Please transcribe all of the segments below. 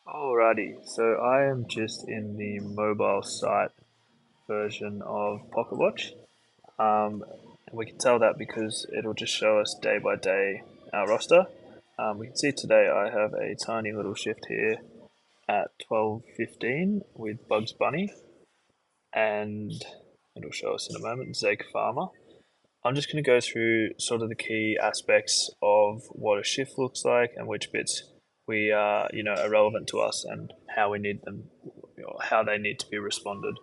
Alrighty, so I am just in the mobile site version of Pocketwatch. And we can tell that because it'll just show us day by day our roster. We can see today I have a tiny little shift here at 12:15 with Bugs Bunny, and it'll show us in a moment Zake Farmer. I'm just going to go through sort of the key aspects of what a shift looks like and which bits we are relevant to us and how we need them, how they need to be responded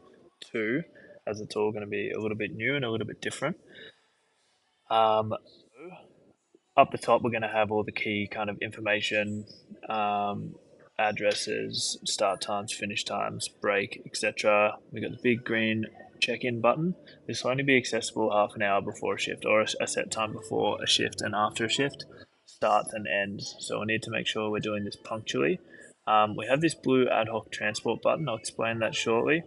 to, as it's all going to be a little bit new and a little bit different. Um, Up the top, we're going to have all the key kind of information, addresses, start times, finish times, break, etc. We got the big green check-in button. This will only be accessible half an hour before a shift or a set time before a shift and after a shift starts and ends. So we need to make sure we're doing this punctually. We have this blue ad hoc transport button. I'll explain that shortly.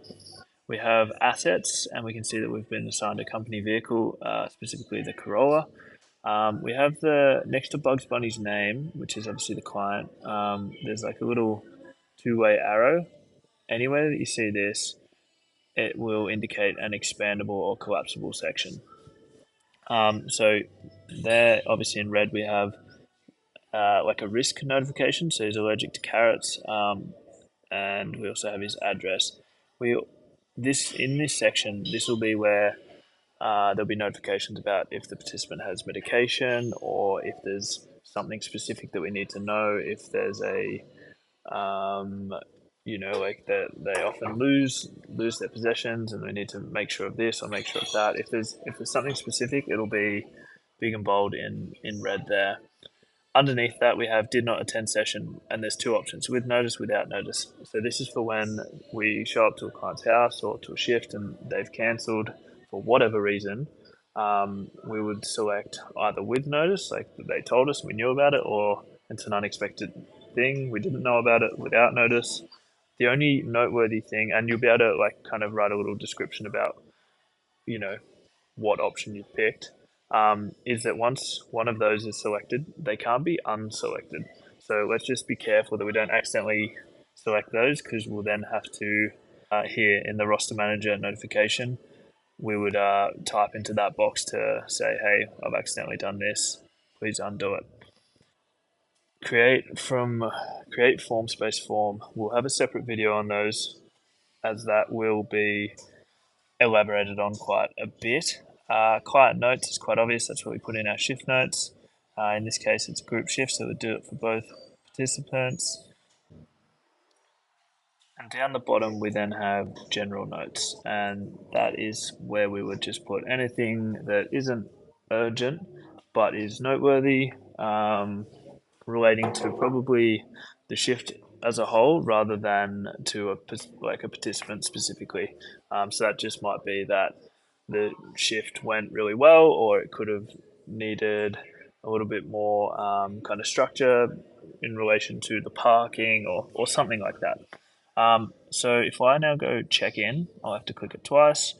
We have assets, and we can see that we've been assigned a company vehicle, specifically the Corolla. We have the next to Bugs Bunny's name, which is obviously the client. There's like a little two-way arrow. Anywhere that you see this, it will indicate an expandable or collapsible section. So there, obviously in red, we have like a risk notification. So he's allergic to carrots, and we also have his address. We this in this section, this will be where there'll be notifications about if the participant has medication or if there's something specific that we need to know. If there's a, like that they often lose their possessions, and we need to make sure of this or make sure of that. If there's something specific, it'll be big and bold in red there. Underneath that, we have did not attend session, and there's two options: with notice, without notice. So this is for when we show up to a client's house or to a shift and they've cancelled for whatever reason. We would select either with notice, like they told us we knew about it, or it's an unexpected thing we didn't know about it without notice. The only noteworthy thing, and you'll be able to like kind of write a little description about you know what option you've picked, is that once one of those is selected, they can't be unselected. So let's just be careful that we don't accidentally select those, because we'll then have to, here in the roster manager notification, we would type into that box to say, hey, I've accidentally done this, please undo it. Create form space form. We'll have a separate video on those, as that will be elaborated on quite a bit. Client notes is quite obvious. That's what we put in our shift notes. In this case, it's group shift, so we'll do it for both participants. And down the bottom, we then have general notes, and that is where we would just put anything that isn't urgent but is noteworthy, relating to probably the shift as a whole rather than to a participant specifically. So that just might be that the shift went really well, or it could have needed a little bit more kind of structure in relation to the parking, or something like that. So if I now go check in, I'll have to click it twice,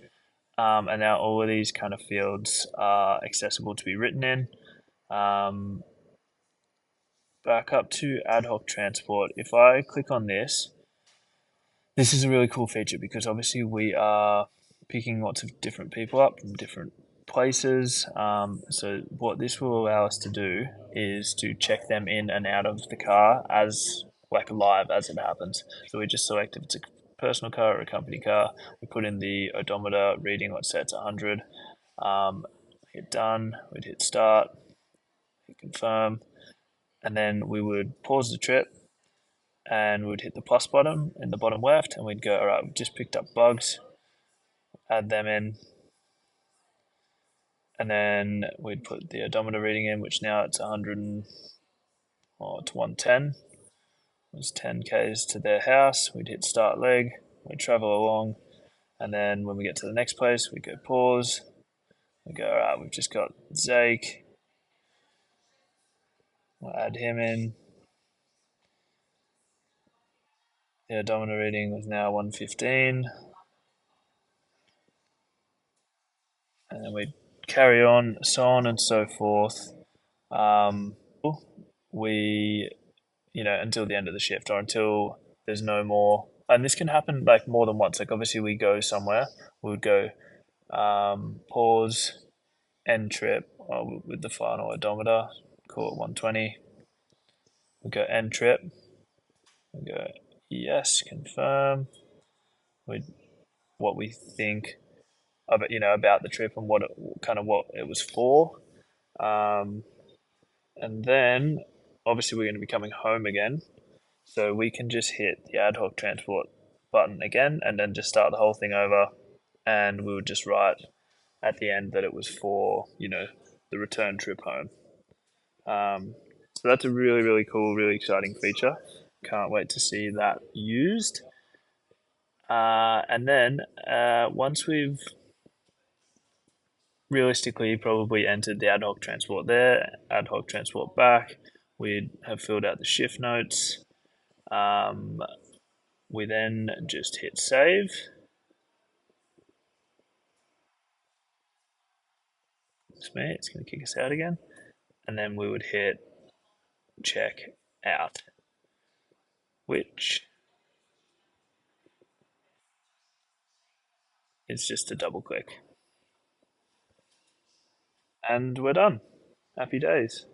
and now all of these kind of fields are accessible to be written in. Back up to ad hoc transport. If I click on this, this is a really cool feature because obviously we are picking lots of different people up from different places. So what this will allow us to do is to check them in and out of the car as like live as it happens. So we just select if it's a personal car or a company car. We put in the odometer reading, let's say it's 100. Hit done. We'd hit start. Hit confirm. And then we would pause the trip, and we'd hit the plus button in the bottom left, and we'd go, all right, we've just picked up bugs, add them in, and then we'd put the odometer reading in, which now it's 100 or it's 110. It was 10 k's to their house. We'd hit start leg, we'd travel along, and then when we get to the next place, we go pause. We go, all right, we've just got Zake. We'll add him in. The odometer reading was now 115. And then we carry on, so on and so forth. We, until the end of the shift, or until there's no more. And this can happen like more than once. Like obviously we go somewhere, we would go pause, end trip with the final odometer, call it 120. We go end trip. We go yes, confirm. We what we think about about the trip and what it was for. Um, and then obviously we're going to be coming home again, so we can just hit the ad hoc transport button again and then just start the whole thing over, and we would just write at the end that it was for the return trip home. So that's a really really cool, really exciting feature. Can't wait to see that used. And then once we've realistically probably entered the ad hoc transport there, ad hoc transport back, we'd have filled out the shift notes. Um, we then just hit save. It's going to kick us out again. And then we would hit check out, which is just a double click. And we're done. Happy days.